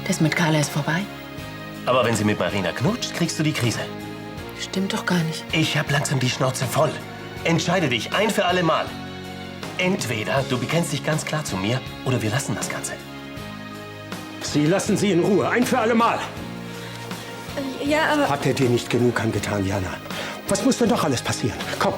Das mit Carla ist vorbei? Aber wenn sie mit Marina knutscht, kriegst du die Krise. Stimmt doch gar nicht. Ich hab langsam die Schnauze voll. Entscheide dich ein für alle Mal. Entweder du bekennst dich ganz klar zu mir oder wir lassen das Ganze. Sie lassen sie in Ruhe, ein für alle Mal. Ja, aber... Hat er dir nicht genug angetan, Jana? Was muss denn doch alles passieren? Komm.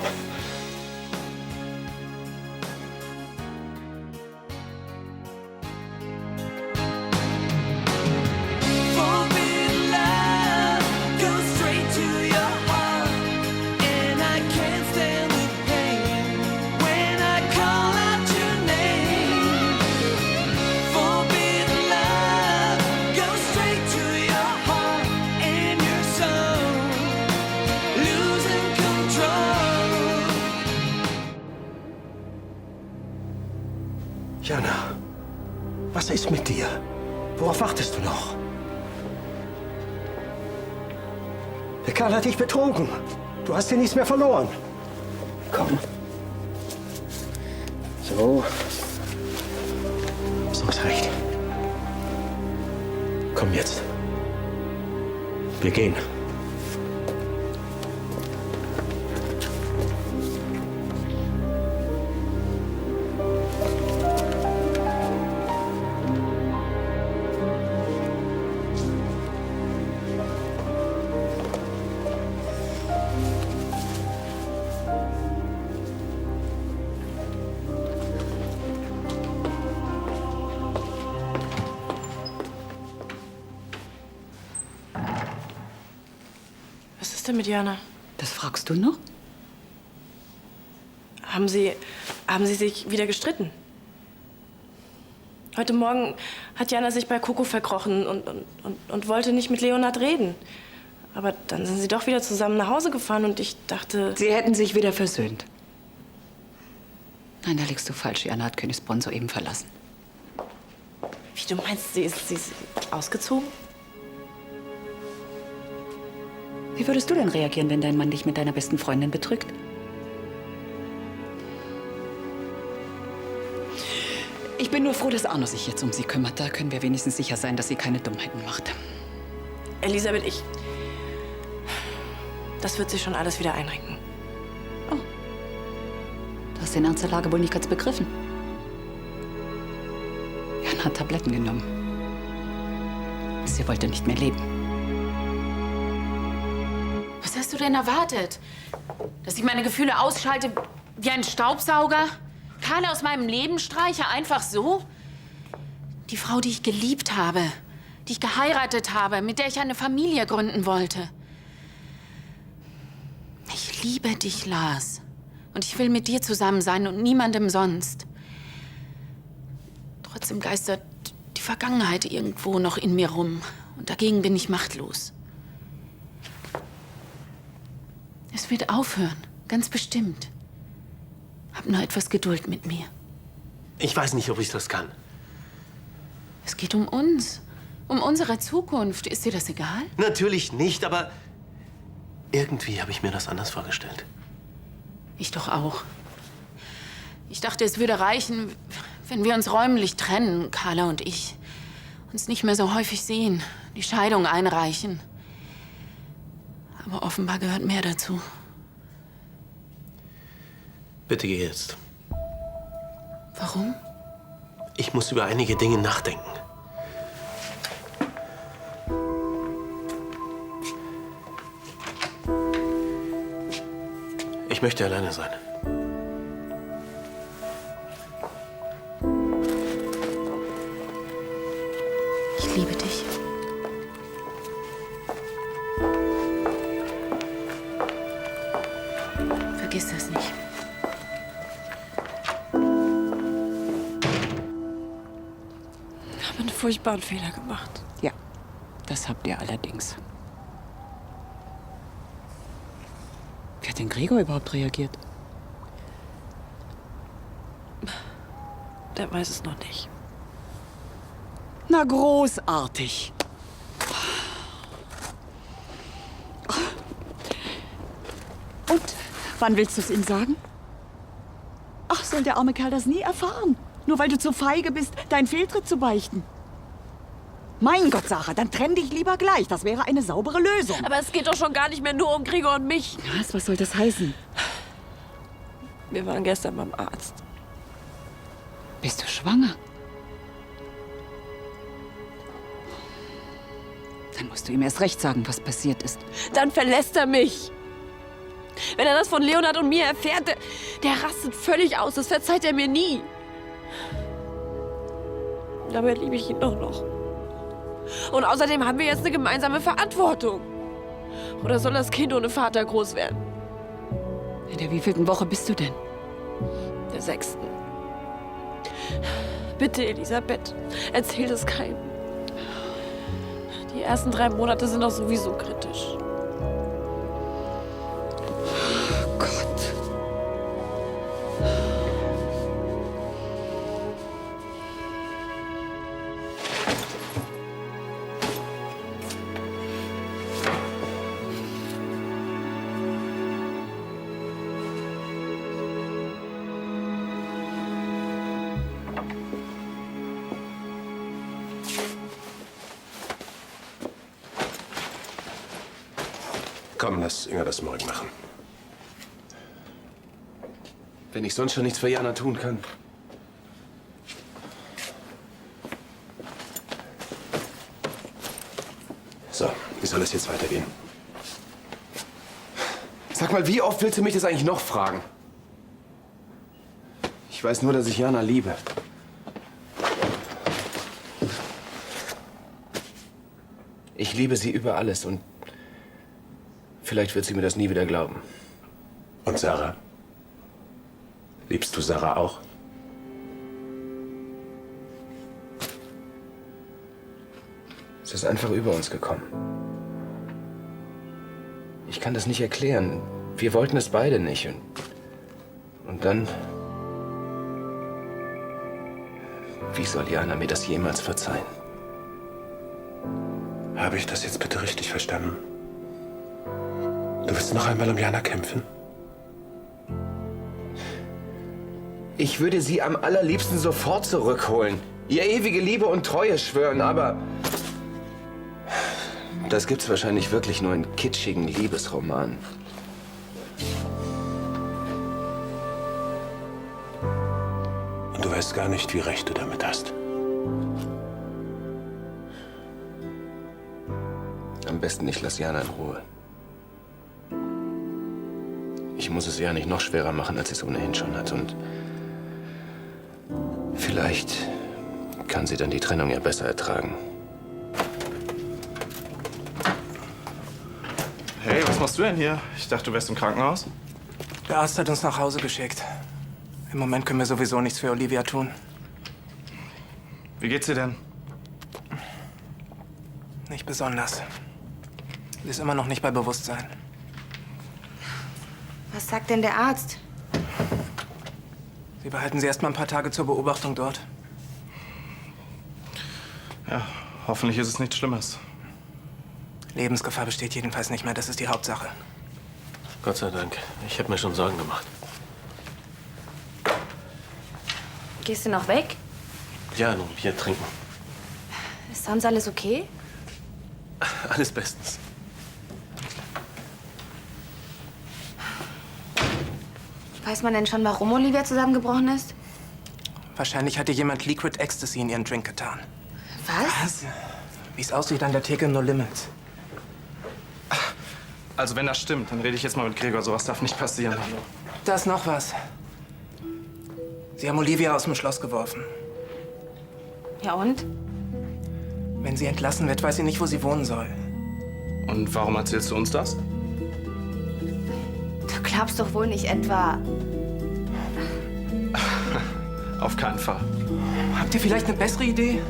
Jana, was ist mit dir? Worauf wartest du noch? Der Kerl hat dich betrogen. Du hast dir nichts mehr verloren. Komm. So. So ist recht. Komm jetzt. Wir gehen. Was ist denn mit Jana? Das fragst du noch? Haben Sie sich wieder gestritten? Heute Morgen hat Jana sich bei Coco verkrochen und wollte nicht mit Leonhard reden. Aber dann sind sie doch wieder zusammen nach Hause gefahren und ich dachte... Sie hätten sich wieder versöhnt. Nein, da liegst du falsch. Jana hat Königsbronn soeben verlassen. Wie, du meinst, sie ist ausgezogen? Wie würdest du denn reagieren, wenn dein Mann dich mit deiner besten Freundin betrügt? Ich bin nur froh, dass Arno sich jetzt um sie kümmert. Da können wir wenigstens sicher sein, dass sie keine Dummheiten macht. Elisabeth, das wird sich schon alles wieder einrenken. Oh. Du hast den Ernst der Lage wohl nicht ganz begriffen. Jan hat Tabletten genommen. Sie wollte nicht mehr leben. Was hast du denn erwartet? Dass ich meine Gefühle ausschalte wie ein Staubsauger? Carla aus meinem Leben streiche, einfach so? Die Frau, die ich geliebt habe, die ich geheiratet habe, mit der ich eine Familie gründen wollte. Ich liebe dich, Lars. Und ich will mit dir zusammen sein und niemandem sonst. Trotzdem geistert die Vergangenheit irgendwo noch in mir rum. Und dagegen bin ich machtlos. Es wird aufhören, ganz bestimmt. Hab nur etwas Geduld mit mir. Ich weiß nicht, ob ich das kann. Es geht um uns, um unsere Zukunft. Ist dir das egal? Natürlich nicht, aber irgendwie habe ich mir das anders vorgestellt. Ich doch auch. Ich dachte, es würde reichen, wenn wir uns räumlich trennen, Carla und ich. Uns nicht mehr so häufig sehen, die Scheidung einreichen. Aber offenbar gehört mehr dazu. Bitte geh jetzt. Warum? Ich muss über einige Dinge nachdenken. Ich möchte alleine sein. Ich liebe dich. Vergiss das nicht. Ich habe einen furchtbaren Fehler gemacht. Ja, das habt ihr allerdings. Wie hat denn Gregor überhaupt reagiert? Der weiß es noch nicht. Na, großartig. Und wann willst du es ihm sagen? Ach, soll der arme Kerl das nie erfahren? Nur weil du zu feige bist, deinen Fehltritt zu beichten. Mein Gott, Sarah, dann trenn dich lieber gleich. Das wäre eine saubere Lösung. Aber es geht doch schon gar nicht mehr nur um Gregor und mich. Was soll das heißen? Wir waren gestern beim Arzt. Bist du schwanger? Dann musst du ihm erst recht sagen, was passiert ist. Dann verlässt er mich. Wenn er das von Leonhard und mir erfährt, der rastet völlig aus. Das verzeiht er mir nie. Dabei liebe ich ihn doch noch. Und außerdem haben wir jetzt eine gemeinsame Verantwortung. Oder soll das Kind ohne Vater groß werden? In der wievielten Woche bist du denn? Der 6. Bitte, Elisabeth, erzähl das keinem. Die ersten 3 Monate sind doch sowieso kritisch. Gott. Komm, lass Inga das morgen machen. Wenn ich sonst schon nichts für Jana tun kann. So, wie soll es jetzt weitergehen? Sag mal, wie oft willst du mich das eigentlich noch fragen? Ich weiß nur, dass ich Jana liebe. Ich liebe sie über alles und vielleicht wird sie mir das nie wieder glauben. Und Sarah? Liebst du Sarah auch? Es ist einfach über uns gekommen. Ich kann das nicht erklären. Wir wollten es beide nicht. Und dann... Wie soll Jana mir das jemals verzeihen? Habe ich das jetzt bitte richtig verstanden? Du willst noch einmal um Jana kämpfen? Ich würde sie am allerliebsten sofort zurückholen. Ihr ewige Liebe und Treue schwören, aber... Das gibt's wahrscheinlich wirklich nur in kitschigen Liebesromanen. Und du weißt gar nicht, wie recht du damit hast. Am besten ich lass Jana in Ruhe. Ich muss es ja nicht noch schwerer machen, als sie es ohnehin schon hat. Und vielleicht kann sie dann die Trennung ja besser ertragen. Hey, was machst du denn hier? Ich dachte, du wärst im Krankenhaus. Der Arzt hat uns nach Hause geschickt. Im Moment können wir sowieso nichts für Olivia tun. Wie geht's dir denn? Nicht besonders. Sie ist immer noch nicht bei Bewusstsein. Was sagt denn der Arzt? Sie behalten sie erst mal ein paar Tage zur Beobachtung dort. Ja, hoffentlich ist es nichts Schlimmes. Lebensgefahr besteht jedenfalls nicht mehr. Das ist die Hauptsache. Gott sei Dank. Ich habe mir schon Sorgen gemacht. Gehst du noch weg? Ja, nun, hier trinken. Ist sonst alles okay? Alles bestens. Weiß man denn schon, warum Olivia zusammengebrochen ist? Wahrscheinlich hat ihr jemand Liquid Ecstasy in ihren Drink getan. Was? Wie es aussieht an der Theke, No Limits. Also wenn das stimmt, dann rede ich jetzt mal mit Gregor. Sowas darf nicht passieren. Da ist noch was. Sie haben Olivia aus dem Schloss geworfen. Ja und? Wenn sie entlassen wird, weiß sie nicht, wo sie wohnen soll. Und warum erzählst du uns das? Du glaubst doch wohl nicht etwa... Auf keinen Fall. Habt ihr vielleicht eine bessere Idee?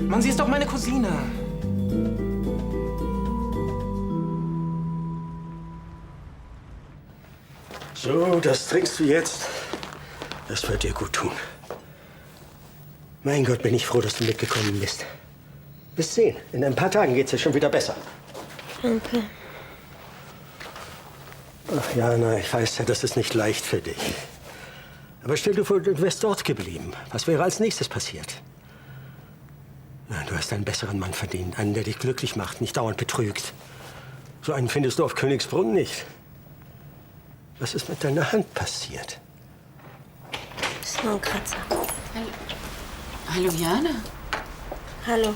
Mann, sie ist doch meine Cousine. So, das trinkst du jetzt. Das wird dir gut tun. Mein Gott, bin ich froh, dass du mitgekommen bist. Bis 10. In ein paar Tagen geht's dir schon wieder besser. Danke. Ach, Jana, ich weiß ja, das ist nicht leicht für dich. Aber Aber stell dir vor, du wärst dort geblieben. Was wäre als nächstes passiert? Na, du hast einen besseren Mann verdient. Einen, der dich glücklich macht, nicht dauernd betrügt. So einen findest du auf Königsbrunn nicht. Was ist mit deiner Hand passiert? Das ist nur ein Kratzer. Hallo, Jana. Hallo.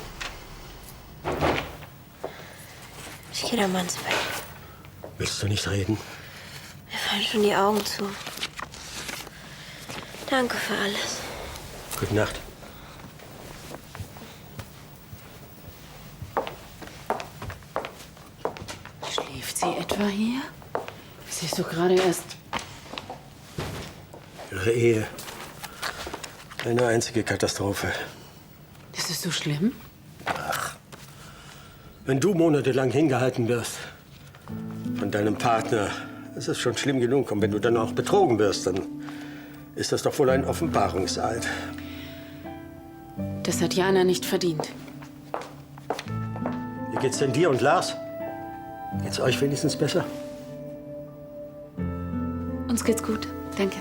Ich gehe da mal ins Bett. Willst du nicht reden? Mir fallen schon die Augen zu. Danke für alles. Gute Nacht. Schläft sie etwa hier? Sie ist doch gerade erst... Ihre Ehe. Eine einzige Katastrophe. Ist es so schlimm? Wenn du monatelang hingehalten wirst von deinem Partner, ist es schon schlimm genug. Und wenn du dann auch betrogen wirst, dann ist das doch wohl ein Offenbarungseid. Das hat Jana nicht verdient. Wie geht's denn dir und Lars? Geht's euch wenigstens besser? Uns geht's gut. Danke.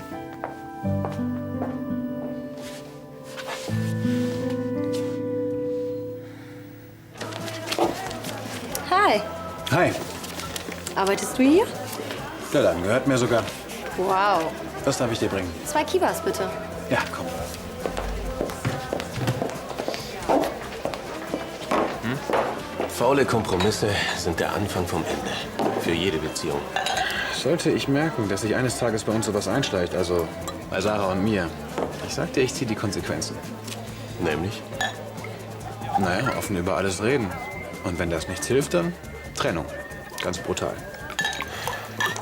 Hi. Hi. Arbeitest du hier? Der Laden gehört mir sogar. Wow. Was darf ich dir bringen? 2 Kivas, bitte. Ja, komm. Faule Kompromisse sind der Anfang vom Ende. Für jede Beziehung. Sollte ich merken, dass sich eines Tages bei uns sowas einschleicht, also bei Sarah und mir, ich sag dir, ich ziehe die Konsequenzen. Nämlich? Naja, offen über alles reden. Und wenn das nichts hilft, dann Trennung. Ganz brutal.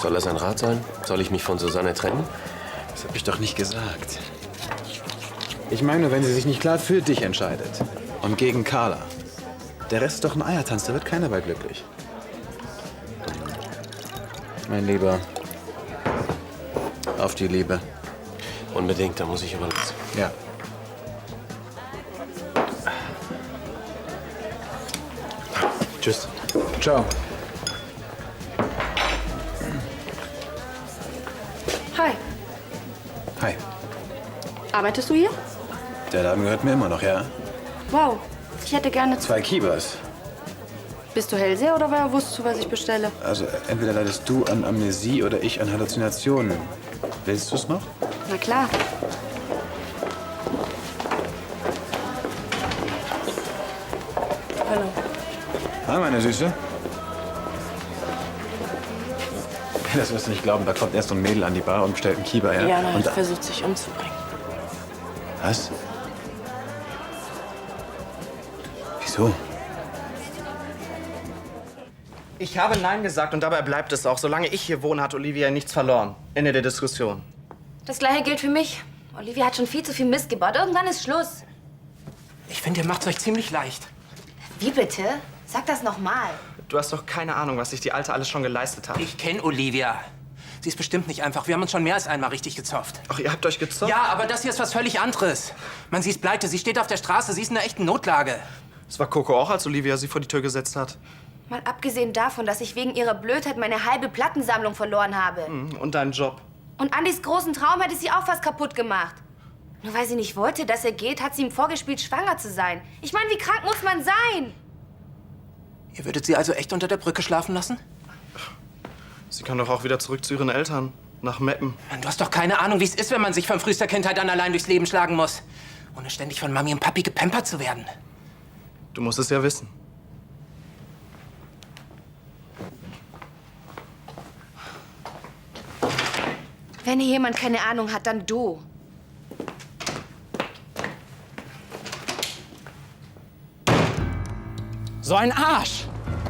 Soll das ein Rat sein? Soll ich mich von Susanne trennen? Das habe ich doch nicht gesagt. Ich meine, wenn sie sich nicht klar für dich entscheidet und gegen Carla. Der Rest ist doch ein Eiertanz, da wird keiner bei glücklich. Mein Lieber, auf die Liebe. Unbedingt, da muss ich aber los. Ja. Tschüss. Ciao. Hi. Hi. Arbeitest du hier? Der Laden gehört mir immer noch, ja? Wow. Ich hätte gerne... 2 Kivas. Bist du Hellseher oder woher wusstest du, was ich bestelle? Also entweder leidest du an Amnesie oder ich an Halluzinationen. Willst du es noch? Na klar. Hallo. Hi, meine Süße. Das wirst du nicht glauben, da kommt erst so ein Mädel an die Bar und bestellt einen Kiba, ja? Jana und hat versucht, sich umzubringen. Was? Wieso? Ich habe Nein gesagt und dabei bleibt es auch. Solange ich hier wohne, hat Olivia nichts verloren. Ende der Diskussion. Das Gleiche gilt für mich. Olivia hat schon viel zu viel Mist gebaut. Irgendwann ist Schluss. Ich finde, ihr macht's euch ziemlich leicht. Wie bitte? Sag das noch mal. Du hast doch keine Ahnung, was sich die Alte alles schon geleistet hat. Ich kenne Olivia. Sie ist bestimmt nicht einfach. Wir haben uns schon mehr als einmal richtig gezofft. Ach, ihr habt euch gezofft? Ja, aber das hier ist was völlig anderes. Man, sie ist pleite, sie steht auf der Straße, sie ist in einer echten Notlage. Das war Coco auch, als Olivia sie vor die Tür gesetzt hat. Mal abgesehen davon, dass ich wegen ihrer Blödheit meine halbe Plattensammlung verloren habe. Und deinen Job. Und Andys großen Traum hätte sie auch fast kaputt gemacht. Nur weil sie nicht wollte, dass er geht, hat sie ihm vorgespielt, schwanger zu sein. Ich meine, wie krank muss man sein? Ihr würdet sie also echt unter der Brücke schlafen lassen? Sie kann doch auch wieder zurück zu ihren Eltern. Nach Meppen. Mann, du hast doch keine Ahnung, wie es ist, wenn man sich von frühester Kindheit an allein durchs Leben schlagen muss. Ohne ständig von Mami und Papi gepampert zu werden. Du musst es ja wissen. Wenn hier jemand keine Ahnung hat, dann du. So ein Arsch!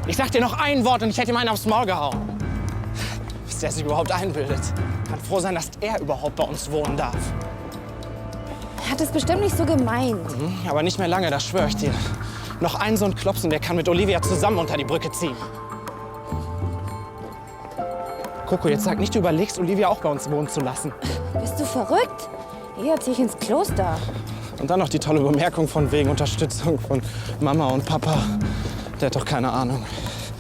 Ich sag dir noch ein Wort und ich hätte ihm einen aufs Maul gehauen. Was der sich überhaupt einbildet. Kann froh sein, dass er überhaupt bei uns wohnen darf. Er hat es bestimmt nicht so gemeint. Aber nicht mehr lange, das schwöre ich dir. Noch ein so ein Klopsen, der kann mit Olivia zusammen unter die Brücke ziehen. Coco, jetzt sag nicht, du überlegst, Olivia auch bei uns wohnen zu lassen. Bist du verrückt? Eher zieh ich ins Kloster. Und dann noch die tolle Bemerkung von wegen Unterstützung von Mama und Papa. Der hat doch keine Ahnung.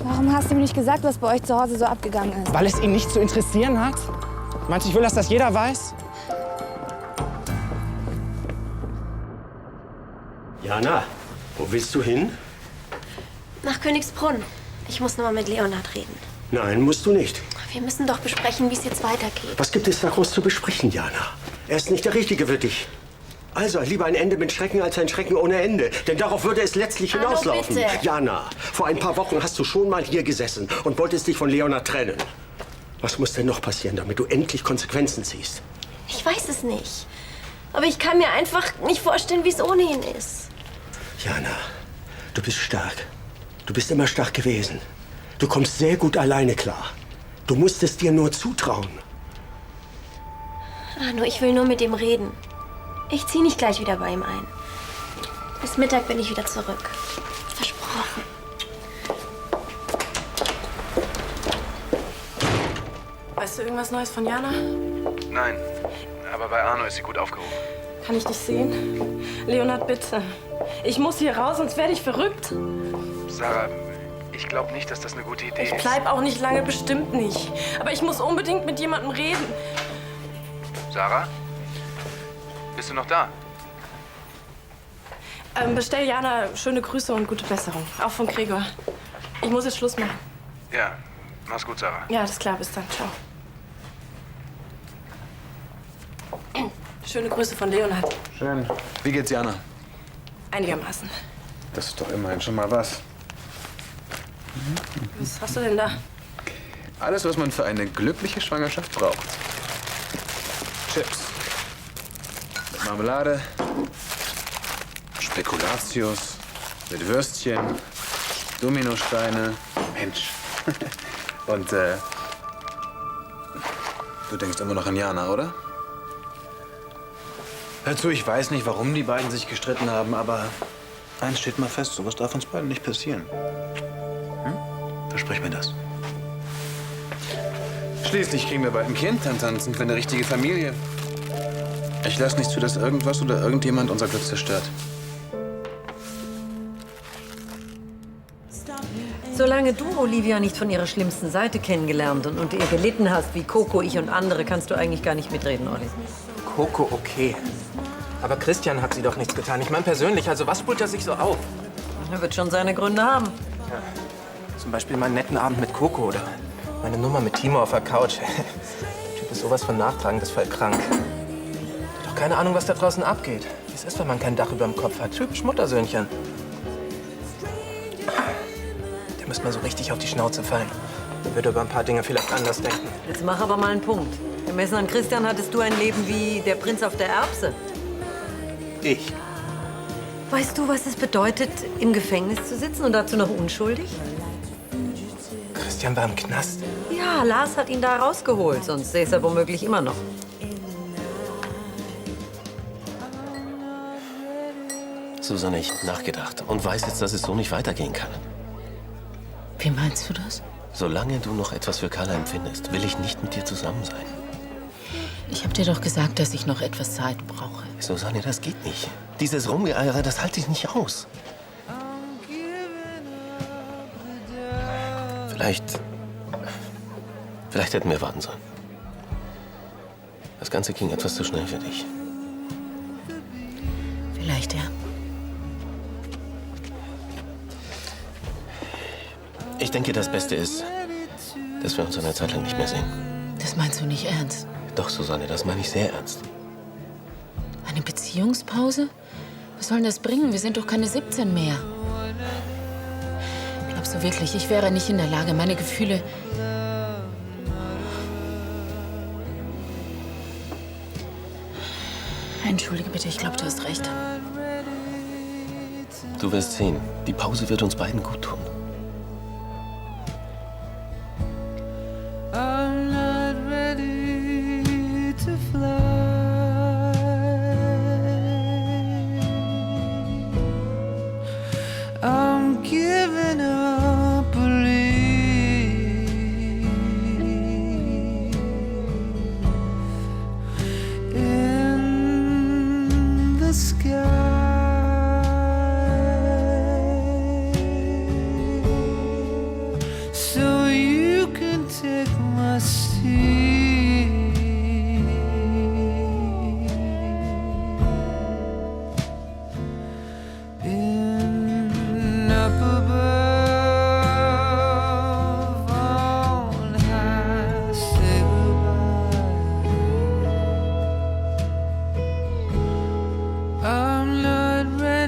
Warum hast du mir nicht gesagt, was bei euch zu Hause so abgegangen ist? Weil es ihn nicht zu interessieren hat? Meinst du, ich will, dass das jeder weiß? Jana, wo willst du hin? Nach Königsbrunn. Ich muss noch mal mit Leonhard reden. Nein, musst du nicht. Wir müssen doch besprechen, wie es jetzt weitergeht. Was gibt es da groß zu besprechen, Jana? Er ist nicht der Richtige für dich. Also, lieber ein Ende mit Schrecken als ein Schrecken ohne Ende. Denn darauf würde es letztlich Arno, hinauslaufen. bitte. Jana, vor ein paar Wochen hast du schon mal hier gesessen und wolltest dich von Leonhard trennen. Was muss denn noch passieren, damit du endlich Konsequenzen ziehst? Ich weiß es nicht. Aber ich kann mir einfach nicht vorstellen, wie es ohne ihn ist. Jana, du bist stark. Du bist immer stark gewesen. Du kommst sehr gut alleine klar. Du musst es dir nur zutrauen. Arno, ich will nur mit ihm reden. Ich ziehe nicht gleich wieder bei ihm ein. Bis Mittag bin ich wieder zurück. Versprochen. Weißt du irgendwas Neues von Jana? Nein, aber bei Arno ist sie gut aufgehoben. Kann ich dich sehen? Leonhard, bitte. Ich muss hier raus, sonst werde ich verrückt. Sarah, ich glaube nicht, dass das eine gute Idee Ich ist. bleib auch nicht lange, bestimmt nicht. Aber ich muss unbedingt mit jemandem reden. Sarah? Bist du noch da? Bestell Jana schöne Grüße und gute Besserung. Auch von Gregor. Ich muss jetzt Schluss machen. Ja, mach's gut, Sarah. Ja, das ist klar. Bis dann. Ciao. Schöne Grüße von Leonhard. Schön. Wie geht's Jana? Einigermaßen. Das ist doch immerhin schon mal was. Was hast du denn da? Alles, was man für eine glückliche Schwangerschaft braucht. Chips. Mit Marmelade. Spekulatius. Mit Würstchen. Dominosteine. Mensch. Und, du denkst immer noch an Jana, oder? Hör zu, ich weiß nicht, warum die beiden sich gestritten haben, aber eins steht mal fest, sowas darf uns beiden nicht passieren. Versprich mir das. Schließlich kriegen wir bald ein Kind, dann sind wir eine richtige Familie. Ich lasse nicht zu, dass irgendwas oder irgendjemand unser Glück zerstört. Solange du Olivia nicht von ihrer schlimmsten Seite kennengelernt und unter ihr gelitten hast, wie Coco, ich und andere, kannst du eigentlich gar nicht mitreden, Olli. Coco, okay. Aber Christian hat sie doch nichts getan. Ich meine persönlich, also was spult er sich so auf? Er wird schon seine Gründe haben. Ja. Zum Beispiel meinen netten Abend mit Coco oder meine Nummer mit Timo auf der Couch. Der Typ ist sowas von nachtragend, ist voll krank. Der hat doch keine Ahnung, was da draußen abgeht. Wie es ist, wenn man kein Dach über dem Kopf hat. Typisch Muttersöhnchen. Der müsste mal so richtig auf die Schnauze fallen. Der würde über ein paar Dinge vielleicht anders denken. Jetzt mach aber mal einen Punkt. Gemessen an Christian hattest du ein Leben wie der Prinz auf der Erbse. Ich? Weißt du, was es bedeutet, im Gefängnis zu sitzen und dazu noch unschuldig? Christian war im Knast. Ja, Lars hat ihn da rausgeholt, sonst säße er womöglich immer noch. Susanne, ich hab nachgedacht und weiß jetzt, dass es so nicht weitergehen kann. Wie meinst du das? Solange du noch etwas für Carla empfindest, will ich nicht mit dir zusammen sein. Ich habe dir doch gesagt, dass ich noch etwas Zeit brauche. Susanne, das geht nicht. Dieses Rumgeeiere, das halte ich nicht aus. Vielleicht hätten wir warten sollen. Das Ganze ging etwas zu schnell für dich. Vielleicht, ja. Ich denke, das Beste ist, dass wir uns eine Zeit lang nicht mehr sehen. Das meinst du nicht ernst? Doch, Susanne, das meine ich sehr ernst. Eine Beziehungspause? Was soll denn das bringen? Wir sind doch keine 17 mehr. Glaubst du wirklich, ich wäre nicht in der Lage, meine Gefühle... Entschuldige bitte, ich glaube, du hast recht. Du wirst sehen, die Pause wird uns beiden gut tun. I'm not ready to fly. I'm giving up belief in the sky.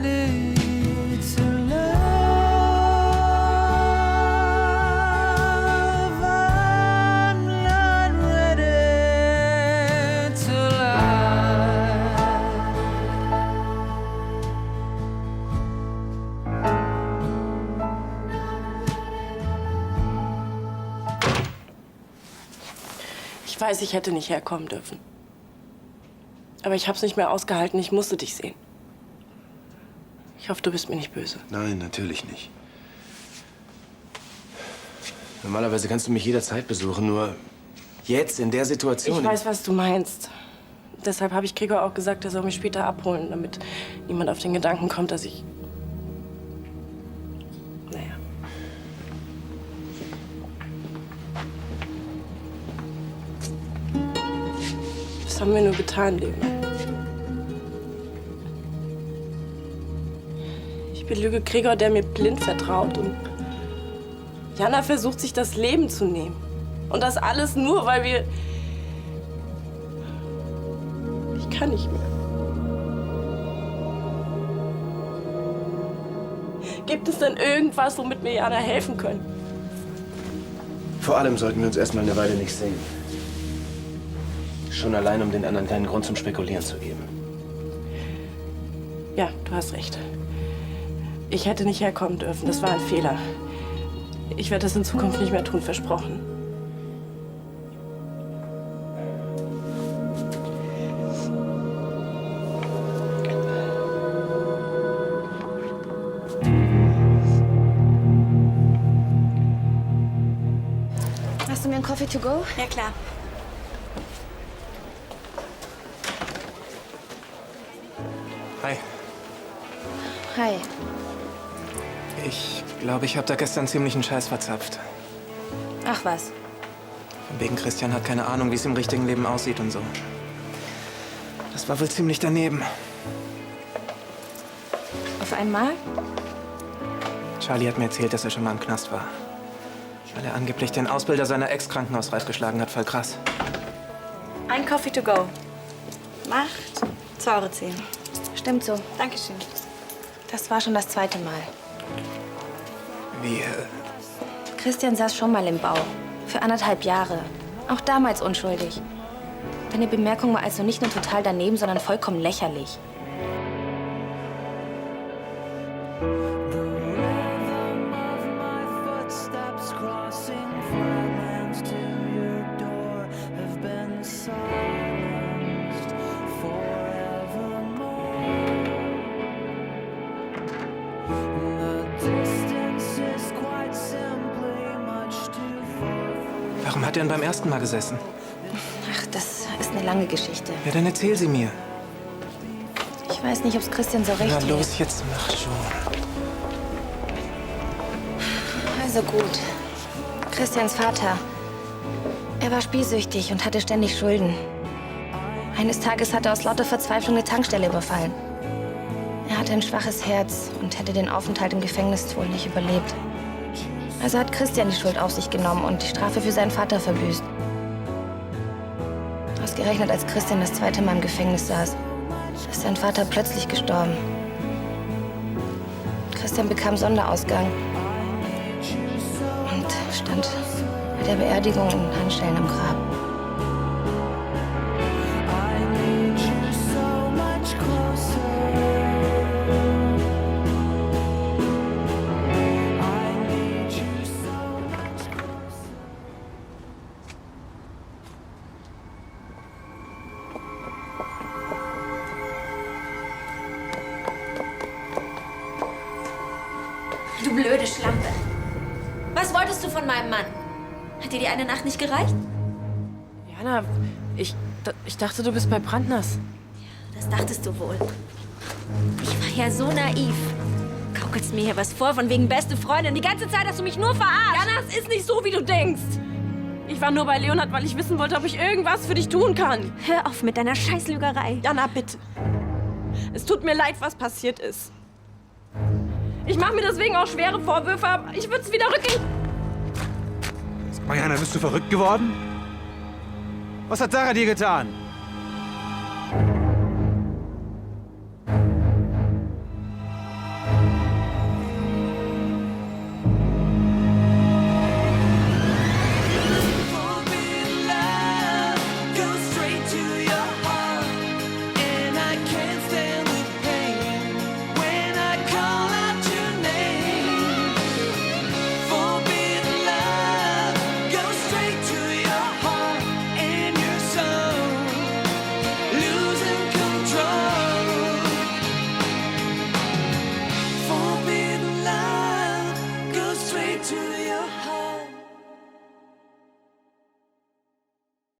ready to love. I'm not ready to lie. Ich weiß, ich hätte nicht herkommen dürfen. Aber ich hab's nicht mehr ausgehalten. Ich musste dich sehen. Ich hoffe, du bist mir nicht böse. Nein, natürlich nicht. Normalerweise kannst du mich jederzeit besuchen, nur jetzt in der Situation. Ich weiß, was du meinst. Deshalb habe ich Gregor auch gesagt, er soll mich später abholen, damit niemand auf den Gedanken kommt, dass ich... Naja. Was haben wir nur getan, Leonard? Ich belüge Gregor, der mir blind vertraut, und Jana versucht, sich das Leben zu nehmen. Und das alles nur, weil wir... Ich kann nicht mehr. Gibt es denn irgendwas, womit mir Jana helfen können? Vor allem sollten wir uns erstmal eine Weile nicht sehen. Schon allein, um den anderen keinen Grund zum Spekulieren zu geben. Ja, du hast recht. Ich hätte nicht herkommen dürfen. Das war ein Fehler. Ich werde das in Zukunft nicht mehr tun, versprochen. Hast du mir einen Coffee to go? Ja, klar. Hi. Hi. Ich glaube, ich habe da gestern ziemlich einen Scheiß verzapft. Ach was. Von wegen Christian hat keine Ahnung, wie es im richtigen Leben aussieht und so. Das war wohl ziemlich daneben. Auf einmal? Charlie hat mir erzählt, dass er schon mal im Knast war. Weil er angeblich den Ausbilder seiner Ex-Krankenhausreif geschlagen hat. Voll krass. Ein Coffee to go. Macht 2,10 €. Stimmt so. Dankeschön. Das war schon das zweite Mal. Wie, Christian saß schon mal im Bau. Für 1,5 Jahre. Auch damals unschuldig. Deine Bemerkung war also nicht nur total daneben, sondern vollkommen lächerlich. warum hat er denn beim ersten Mal gesessen? Ach, das ist eine lange Geschichte. Ja, dann erzähl sie mir. Ich weiß nicht, ob es Christian so recht Na los, jetzt mach schon. Also gut. Christians Vater. Er war spielsüchtig und hatte ständig Schulden. Eines Tages hat er aus lauter Verzweiflung eine Tankstelle überfallen. Er hatte ein schwaches Herz und hätte den Aufenthalt im Gefängnis wohl nicht überlebt. Also hat Christian die Schuld auf sich genommen und die Strafe für seinen Vater verbüßt. Ausgerechnet als Christian das zweite Mal im Gefängnis saß, ist sein Vater plötzlich gestorben. Christian bekam Sonderausgang und stand bei der Beerdigung in Handschellen am Grab. Du blöde Schlampe. Was wolltest du von meinem Mann? Hat dir die eine Nacht nicht gereicht? Jana, ich dachte, du bist bei Brandners. Das dachtest du wohl. Ich war ja so naiv. Gaukelst mir hier was vor, von wegen beste Freundin. Die ganze Zeit hast du mich nur verarscht. Jana, es ist nicht so, wie du denkst. Ich war nur bei Leonard, weil ich wissen wollte, ob ich irgendwas für dich tun kann. Hör auf mit deiner Scheißlügerei. Jana, bitte. Es tut mir leid, was passiert ist. Ich mache mir deswegen auch schwere Vorwürfe, aber ich würde es wieder rückgängig... Mariana, bist du verrückt geworden? Was hat Sarah dir getan?